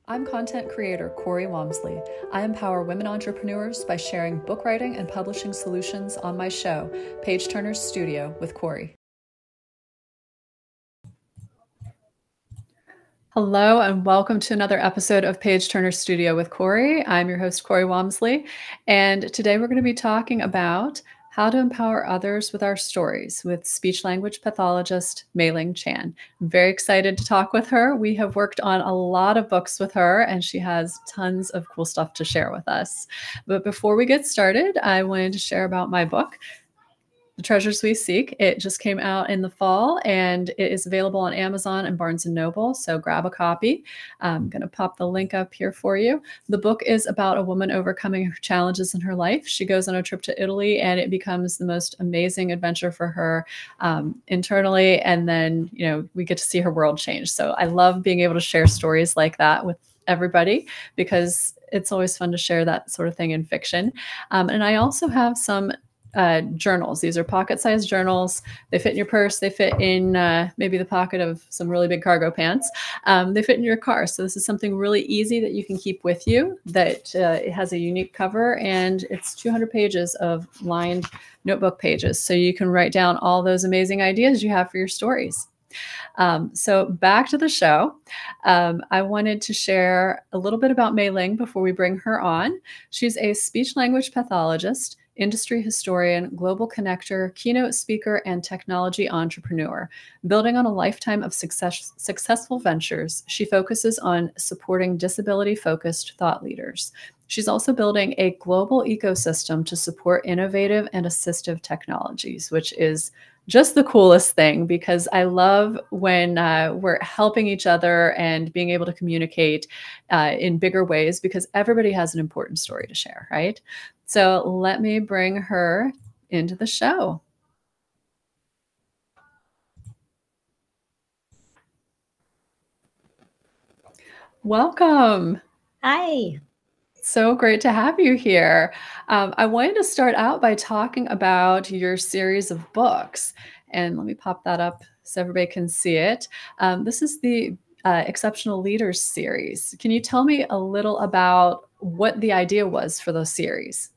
I'm content creator Cori. I empower women entrepreneurs by sharing book writing and publishing solutions on my show, Page Turner's Studio with Cori. Hello and welcome to another episode of Page Turner's Studio with Cori. I'm your host, Cori Walmsley, and today we're going to be talking about how to empower others with our stories with speech-language pathologist Mai Ling Chan. I'm very excited to talk with her. We have worked on a lot of books with her, and she has tons of cool stuff to share with us. But before we get started, I wanted to share about my book, The Treasures We Seek. It just came out in the fall and it is available on Amazon and Barnes & Noble, so grab a copy. I'm going to pop the link up here for you. The book is about a woman overcoming her challenges in her life. She goes on a trip to Italy and it becomes the most amazing adventure for her internally, and then we get to see her world change. So I love being able to share stories like that with everybody because it's always fun to share that sort of thing in fiction. And I also have some journals. These are pocket-sized journals. They fit in your purse. They fit in maybe the pocket of some really big cargo pants. They fit in your car. So this is something really easy that you can keep with you, that it has a unique cover, and it's 200 pages of lined notebook pages. So you can write down all those amazing ideas you have for your stories. So back to the show. I wanted to share a little bit about Mai Ling before we bring her on. She's a speech-language pathologist, industry historian, global connector, keynote speaker, and technology entrepreneur. Building on a lifetime of successful ventures, she focuses on supporting disability-focused thought leaders. She's also building a global ecosystem to support innovative and assistive technologies, which is just the coolest thing, because I love when we're helping each other and being able to communicate in bigger ways, because everybody has an important story to share, right? So let me bring her into the show. Welcome. Hi. So great to have you here. I wanted to start out by talking about your series of books. And let me pop that up so everybody can see it. This is the Exceptional Leaders series. Can you tell me a little about what the idea was for those series?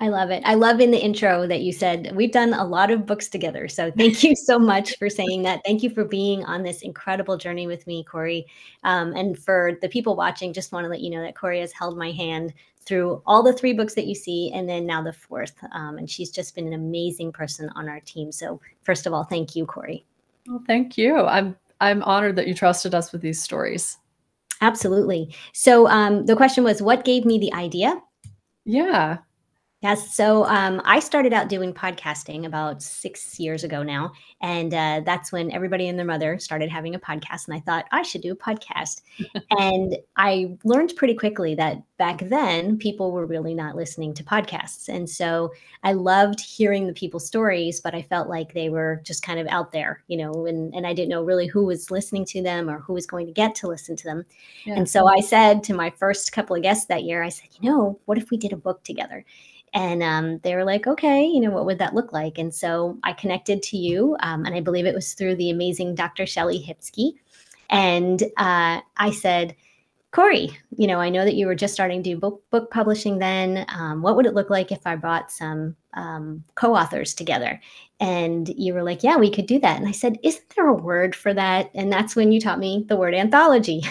I love it. I love in the intro that you said, we've done a lot of books together. So thank you so much for saying that. Thank you for being on this incredible journey with me, Cori. And for the people watching, just want to let you know that Cori has held my hand through all the 3 books that you see, and then now the 4th. And she's just been an amazing person on our team. So first of all, thank you, Cori. Well, thank you. I'm honored that you trusted us with these stories. Absolutely. So the question was, what gave me the idea? Yeah. Yes. So I started out doing podcasting about 6 years ago now. And that's when everybody and their mother started having a podcast. And I thought I should do a podcast. And I learned pretty quickly that back then people were really not listening to podcasts. And so I loved hearing the people's stories, but I felt like they were just kind of out there, and I didn't know really who was listening to them or who was going to get to listen to them. Yeah. And so I said to my first couple of guests that year, I said, what if we did a book together? And they were like, okay, what would that look like? And so I connected to you, and I believe it was through the amazing Dr. Shelley Hipsky. And I said, Cori, I know that you were just starting to do book publishing then. What would it look like if I brought some co-authors together? And you were like, yeah, we could do that. And I said, isn't there a word for that? And that's when you taught me the word anthology.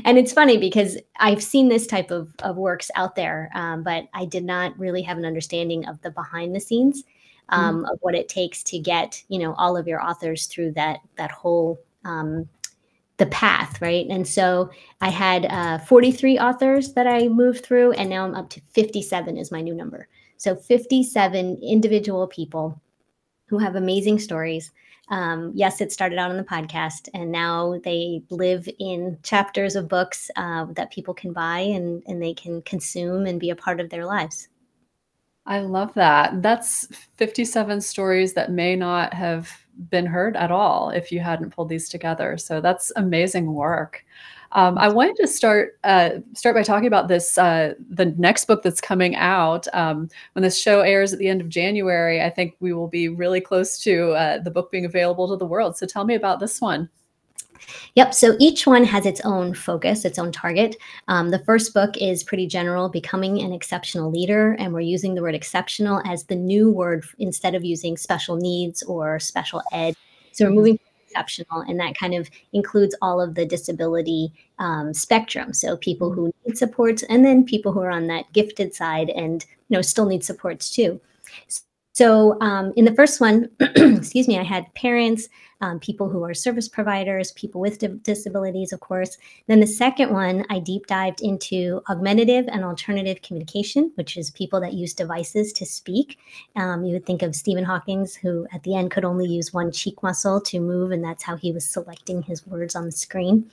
And it's funny because I've seen this type of works out there, but I did not really have an understanding of the behind the scenes of what it takes to get, all of your authors through that whole the path, right? And so I had 43 authors that I moved through, and now I'm up to 57 is my new number. So 57 individual people who have amazing stories. Yes, it started out on the podcast, and now they live in chapters of books that people can buy and they can consume and be a part of their lives. I love that. That's 57 stories that may not have been heard at all if you hadn't pulled these together. So that's amazing work. I wanted to start by talking about this, the next book that's coming out. When this show airs at the end of January, I think we will be really close to the book being available to the world. So tell me about this one. Yep. So each one has its own focus, its own target. The first book is pretty general, becoming an exceptional leader. And we're using the word exceptional as the new word instead of using special needs or special ed. So we're moving to exceptional, and that kind of includes all of the disability spectrum. So people who need supports, and then people who are on that gifted side and still need supports too. So in the first one, excuse me, I had parents, people who are service providers, people with disabilities, of course. Then the second one, I deep dived into augmentative and alternative communication, which is people that use devices to speak. You would think of Stephen Hawking, who at the end could only use one cheek muscle to move, and that's how he was selecting his words on the screen.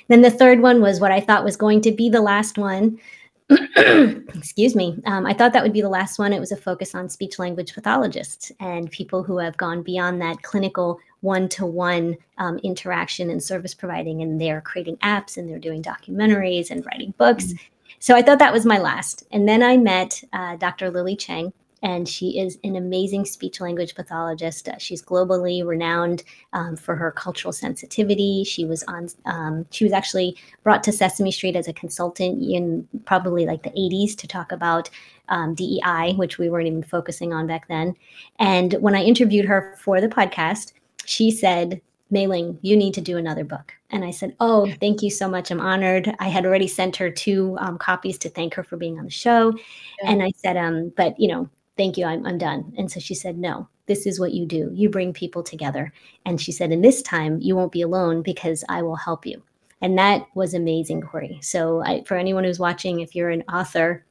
Then the third one was what I thought was going to be the last one. Excuse me. I thought that would be the last one. It was a focus on speech language pathologists and people who have gone beyond that clinical one-to-one interaction and service providing, and they're creating apps and they're doing documentaries and writing books. So I thought that was my last. And then I met Dr. Lily Cheng, and she is an amazing speech language pathologist. She's globally renowned for her cultural sensitivity. She was actually brought to Sesame Street as a consultant in probably like the 80s to talk about DEI, which we weren't even focusing on back then. And when I interviewed her for the podcast, she said, Mai Ling, you need to do another book. And I said, oh, thank you so much. I'm honored. I had already sent her 2 copies to thank her for being on the show. Yeah. And I said, but thank you, I'm done. And so she said, no, this is what you do. You bring people together. And she said, and this time you won't be alone because I will help you. And that was amazing, Cori. So for anyone who's watching, if you're an author,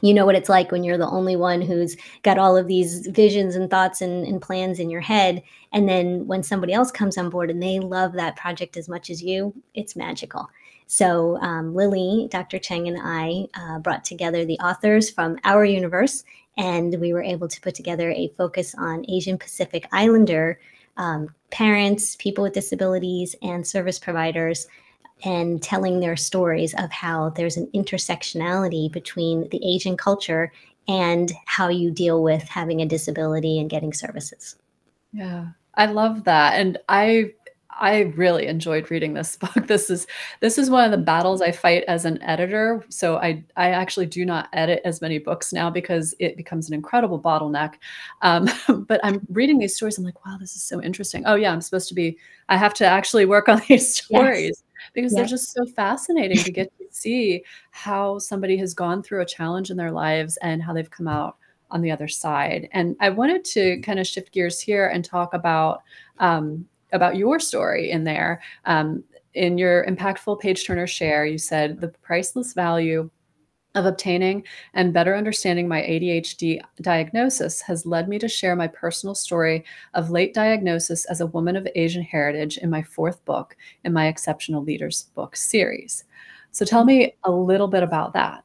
you know what it's like when you're the only one who's got all of these visions and thoughts and plans in your head. And then when somebody else comes on board and they love that project as much as you, it's magical. So Lily, Dr. Cheng, and I brought together the authors from our universe, and we were able to put together a focus on Asian Pacific Islander parents, people with disabilities, and service providers, and telling their stories of how there's an intersectionality between the Asian culture and how you deal with having a disability and getting services. Yeah, I love that. And I really enjoyed reading this book. This is one of the battles I fight as an editor. So I actually do not edit as many books now because it becomes an incredible bottleneck. But I'm reading these stories. I'm like, wow, this is so interesting. Oh yeah, I have to actually work on these stories. Yes. Because they're just so fascinating to get to see how somebody has gone through a challenge in their lives and how they've come out on the other side. And I wanted to kind of shift gears here and talk about your story in there. In your impactful page turner share, you said the priceless value of obtaining and better understanding my ADHD diagnosis has led me to share my personal story of late diagnosis as a woman of Asian heritage in my 4th book in my Exceptional Leaders book series. So tell me a little bit about that.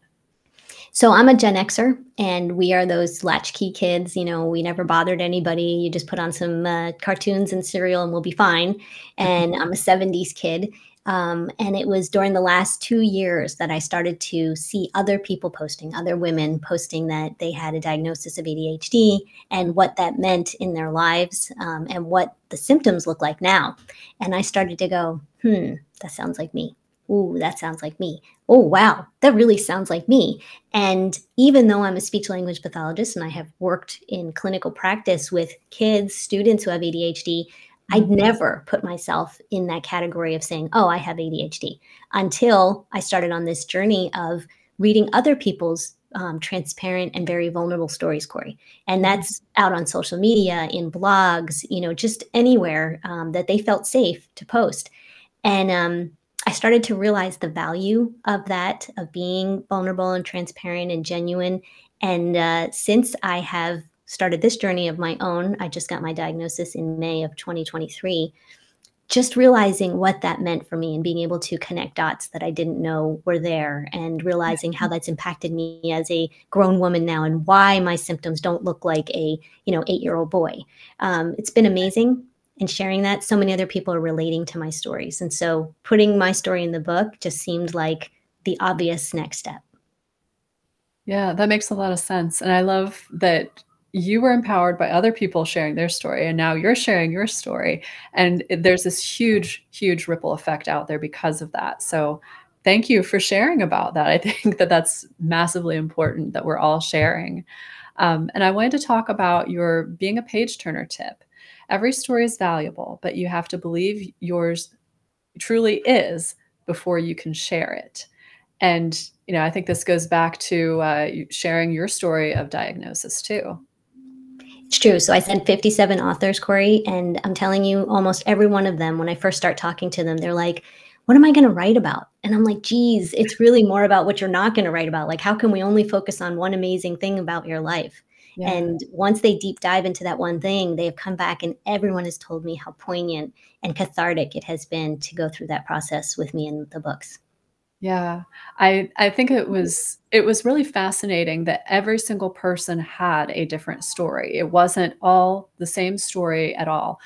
So I'm a Gen Xer, and we are those latchkey kids. We never bothered anybody. You just put on some cartoons and cereal and we'll be fine. And I'm a 70s kid. And it was during the last 2 years that I started to see other people posting, other women posting that they had a diagnosis of ADHD and what that meant in their lives, and what the symptoms look like now. And I started to go, that sounds like me. Ooh, that sounds like me. Oh, wow, that really sounds like me. And even though I'm a speech language pathologist and I have worked in clinical practice with kids, students who have ADHD, I'd never put myself in that category of saying, oh, I have ADHD, until I started on this journey of reading other people's transparent and very vulnerable stories, Cori. And that's out on social media, in blogs, just anywhere that they felt safe to post. And I started to realize the value of that, of being vulnerable and transparent and genuine. And since I have started this journey of my own, I just got my diagnosis in May of 2023, just realizing what that meant for me and being able to connect dots that I didn't know were there, and realizing how that's impacted me as a grown woman now and why my symptoms don't look like a 8-year-old boy. It's been amazing. And sharing that, so many other people are relating to my stories. And so putting my story in the book just seemed like the obvious next step. Yeah, that makes a lot of sense. And I love that you were empowered by other people sharing their story, and now you're sharing your story. And there's this huge, huge ripple effect out there because of that. So thank you for sharing about that. I think that that's massively important that we're all sharing. And I wanted to talk about your being a page turner tip. Every story is valuable, but you have to believe yours truly is before you can share it. And, I think this goes back to sharing your story of diagnosis too. It's true. So I said 57 authors, Cori, and I'm telling you, almost every one of them, when I first start talking to them, they're like, what am I going to write about? And I'm like, geez, it's really more about what you're not going to write about. Like, how can we only focus on one amazing thing about your life? Yeah. And once they deep dive into that one thing, they have come back and everyone has told me how poignant and cathartic it has been to go through that process with me in the books. Yeah. I think it was really fascinating that every single person had a different story. It wasn't all the same story at all.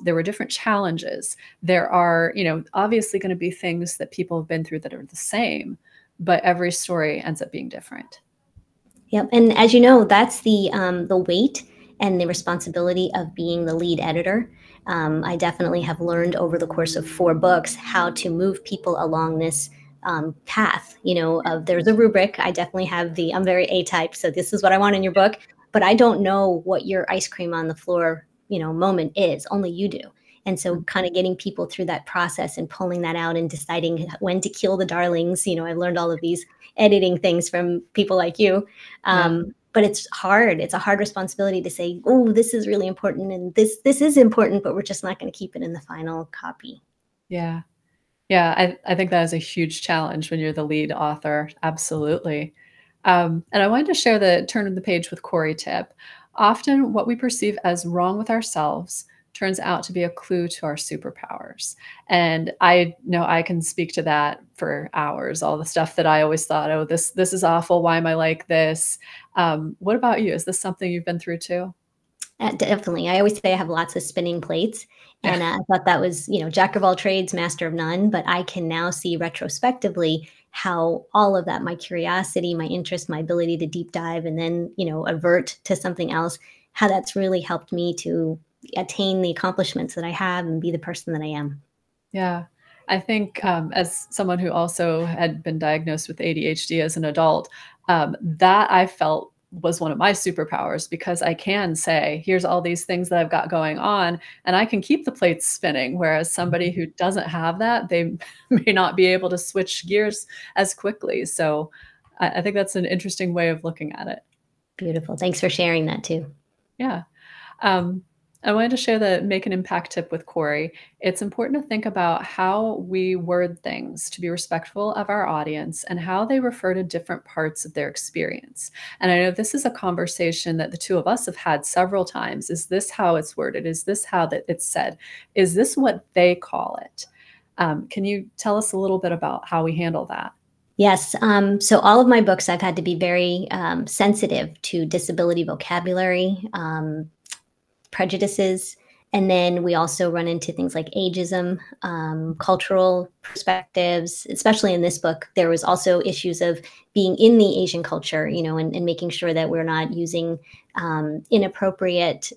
There were different challenges. There are, obviously going to be things that people have been through that are the same, but every story ends up being different. Yep. And as you know, that's the weight and the responsibility of being the lead editor. I definitely have learned over the course of 4 books how to move people along this path. There's a rubric. I definitely have I'm very A-type, so this is what I want in your book. But I don't know what your ice cream on the floor, moment is. Only you do. And so kind of getting people through that process and pulling that out and deciding when to kill the darlings. I've learned all of these editing things from people like you. But it's hard. It's a hard responsibility to say, oh, this is really important. And this is important, but we're just not going to keep it in the final copy. Yeah. Yeah, I think that is a huge challenge when you're the lead author. Absolutely. And I wanted to share the turn of the page with Cori tip. Often what we perceive as wrong with ourselves turns out to be a clue to our superpowers. And I know I can speak to that for hours, all the stuff that I always thought, oh, this is awful. Why am I like this? What about you? Is this something you've been through too? Definitely. I always say I have lots of spinning plates. And I thought that was, jack of all trades, master of none. But I can now see retrospectively how all of that, my curiosity, my interest, my ability to deep dive and then, avert to something else, how that's really helped me to attain the accomplishments that I have and be the person that I am. Yeah. I think as someone who also had been diagnosed with ADHD as an adult, that I felt was one of my superpowers because I can say, here's all these things that I've got going on, and I can keep the plates spinning. Whereas somebody who doesn't have that, they may not be able to switch gears as quickly. So I think that's an interesting way of looking at it. Beautiful. Thanks for sharing that too. Yeah. I wanted to share the make an impact tip with Cori. It's important to think about how we word things to be respectful of our audience and how they refer to different parts of their experience. And I know this is a conversation that the two of us have had several times. Is this how it's worded? Is this how that it's said? Is this what they call it? Can you tell us a little bit about how we handle that? Yes. So all of my books, I've had to be very sensitive to disability vocabulary, prejudices. And then we also run into things like ageism, cultural perspectives, especially in this book. There was also issues of being in the Asian culture, and making sure that we're not using inappropriate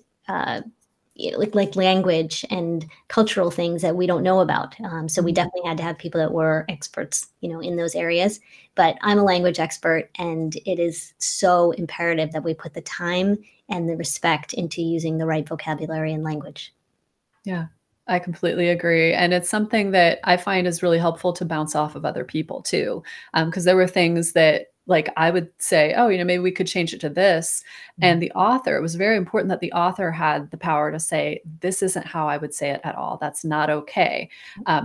like language and cultural things that we don't know about. So we definitely had to have people that were experts, in those areas. But I'm a language expert, and it is so imperative that we put the time and the respect into using the right vocabulary and language. Yeah, I completely agree. And it's something that I find is really helpful to bounce off of other people too. Because there were things that like I would say, oh, maybe we could change it to this. And the author, it was very important that the author had the power to say, this isn't how I would say it at all. That's not okay.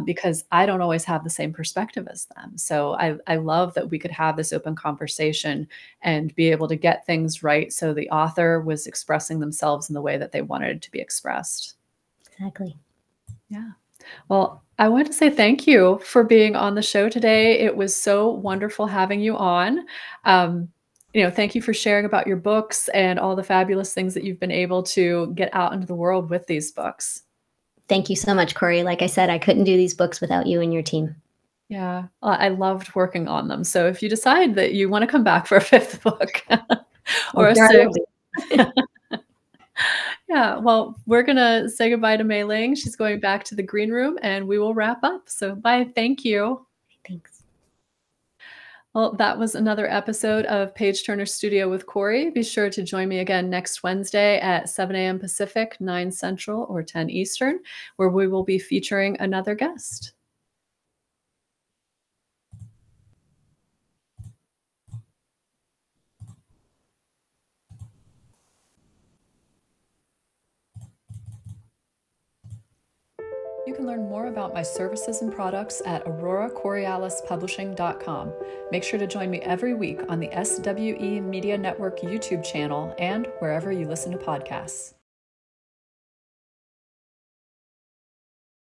Because I don't always have the same perspective as them. So I love that we could have this open conversation and be able to get things right. So the author was expressing themselves in the way that they wanted it to be expressed. Exactly. Yeah. Well, I want to say thank you for being on the show today. It was so wonderful having you on. Thank you for sharing about your books and all the fabulous things that you've been able to get out into the world with these books. Thank you so much, Cori. Like I said, I couldn't do these books without you and your team. Yeah, I loved working on them. So if you decide that you want to come back for a fifth book or a sixth, Yeah, well, we're gonna say goodbye to Mei Ling. She's going back to the green room, and we will wrap up. So bye, thank you. Thanks. Well, that was another episode of Page Turner Studio with Cori. Be sure to join me again next Wednesday at 7 a.m. Pacific, 9 Central, or 10 Eastern, where we will be featuring another guest. You can learn more about my services and products at auroracoriolispublishing.com. Make sure to join me every week on the SWE Media Network YouTube channel and wherever you listen to podcasts.